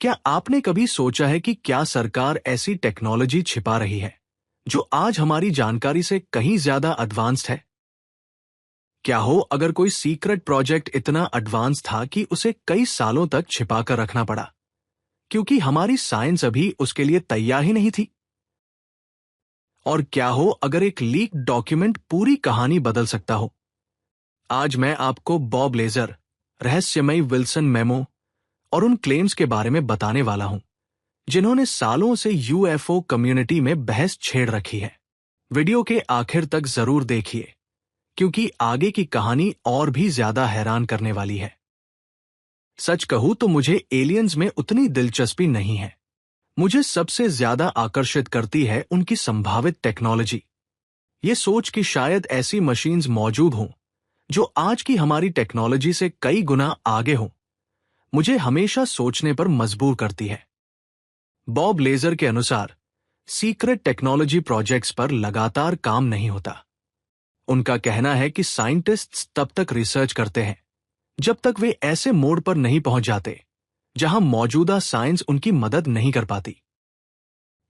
क्या आपने कभी सोचा है कि क्या सरकार ऐसी टेक्नोलॉजी छिपा रही है जो आज हमारी जानकारी से कहीं ज्यादा एडवांस्ड है? क्या हो अगर कोई सीक्रेट प्रोजेक्ट इतना एडवांस था कि उसे कई सालों तक छिपा कर रखना पड़ा, क्योंकि हमारी साइंस अभी उसके लिए तैयार ही नहीं थी? और क्या हो अगर एक लीक डॉक्यूमेंट पूरी कहानी बदल सकता हो? आज मैं आपको बॉब लेजर, रहस्यमयी विल्सन मेमो और उन क्लेम्स के बारे में बताने वाला हूं जिन्होंने सालों से यूएफओ कम्युनिटी में बहस छेड़ रखी है। वीडियो के आखिर तक जरूर देखिए, क्योंकि आगे की कहानी और भी ज्यादा हैरान करने वाली है। सच कहूं तो मुझे एलियंस में उतनी दिलचस्पी नहीं है। मुझे सबसे ज्यादा आकर्षित करती है उनकी संभावित टेक्नोलॉजी। ये सोच कि शायद ऐसी मशीन्स मौजूद हों जो आज की हमारी टेक्नोलॉजी से कई गुना आगे हों, मुझे हमेशा सोचने पर मजबूर करती है। बॉब लेजर के अनुसार सीक्रेट टेक्नोलॉजी प्रोजेक्ट्स पर लगातार काम नहीं होता। उनका कहना है कि साइंटिस्ट्स तब तक रिसर्च करते हैं जब तक वे ऐसे मोड़ पर नहीं पहुंच जाते जहां मौजूदा साइंस उनकी मदद नहीं कर पाती।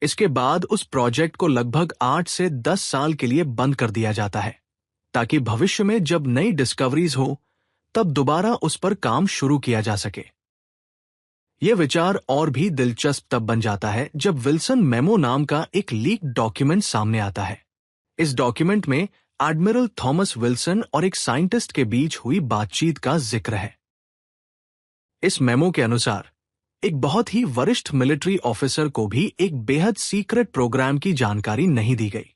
इसके बाद उस प्रोजेक्ट को लगभग 8 से 10 साल के लिए बंद कर दिया जाता है, ताकि भविष्य में जब नई डिस्कवरीज हो तब दोबारा उस पर काम शुरू किया जा सके। यह विचार और भी दिलचस्प तब बन जाता है जब विल्सन मेमो नाम का एक लीक डॉक्यूमेंट सामने आता है। इस डॉक्यूमेंट में एडमिरल थॉमस विल्सन और एक साइंटिस्ट के बीच हुई बातचीत का जिक्र है। इस मेमो के अनुसार एक बहुत ही वरिष्ठ मिलिट्री ऑफिसर को भी एक बेहद सीक्रेट प्रोग्राम की जानकारी नहीं दी गई।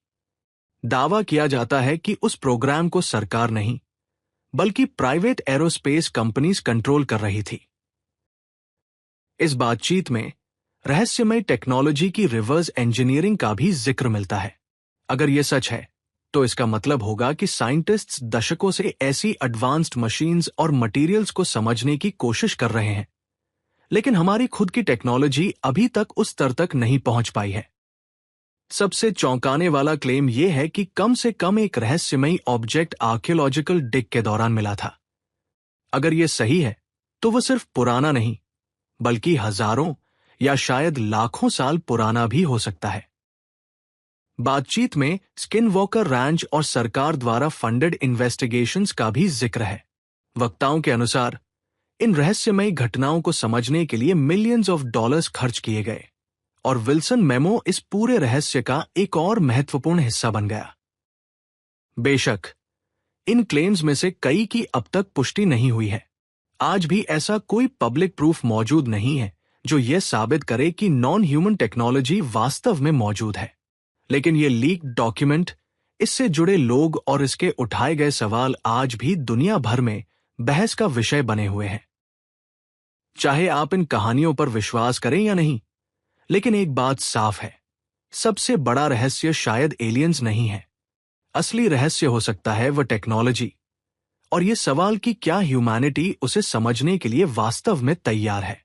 दावा किया जाता है कि उस प्रोग्राम को सरकार नहीं, बल्कि प्राइवेट एरोस्पेस कंपनीज कंट्रोल कर रही थी। इस बातचीत में रहस्यमय टेक्नोलॉजी की रिवर्स इंजीनियरिंग का भी जिक्र मिलता है। अगर यह सच है तो इसका मतलब होगा कि साइंटिस्ट्स दशकों से ऐसी एडवांस्ड मशीन्स और मटेरियल्स को समझने की कोशिश कर रहे हैं, लेकिन हमारी खुद की टेक्नोलॉजी अभी तक उस स्तर तक नहीं पहुंच पाई है। सबसे चौंकाने वाला क्लेम यह है कि कम से कम एक रहस्यमयी ऑब्जेक्ट आर्कियोलॉजिकल डिग के दौरान मिला था। अगर यह सही है तो वह सिर्फ पुराना नहीं, बल्कि हजारों या शायद लाखों साल पुराना भी हो सकता है। बातचीत में स्किनवॉकर रैंच और सरकार द्वारा फंडेड इन्वेस्टिगेशंस का भी जिक्र है। वक्ताओं के अनुसार इन रहस्यमयी घटनाओं को समझने के लिए मिलियंस ऑफ डॉलर्स खर्च किए गए, और विल्सन मेमो इस पूरे रहस्य का एक और महत्वपूर्ण हिस्सा बन गया। बेशक इन क्लेम्स में से कई की अब तक पुष्टि नहीं हुई है। आज भी ऐसा कोई पब्लिक प्रूफ मौजूद नहीं है जो यह साबित करे कि नॉन ह्यूमन टेक्नोलॉजी वास्तव में मौजूद है। लेकिन यह लीक डॉक्यूमेंट, इससे जुड़े लोग और इसके उठाए गए सवाल आज भी दुनिया भर में बहस का विषय बने हुए हैं। चाहे आप इन कहानियों पर विश्वास करें या नहीं, लेकिन एक बात साफ है, सबसे बड़ा रहस्य शायद एलियंस नहीं है। असली रहस्य हो सकता है वह टेक्नोलॉजी, और यह सवाल कि क्या ह्यूमैनिटी उसे समझने के लिए वास्तव में तैयार है।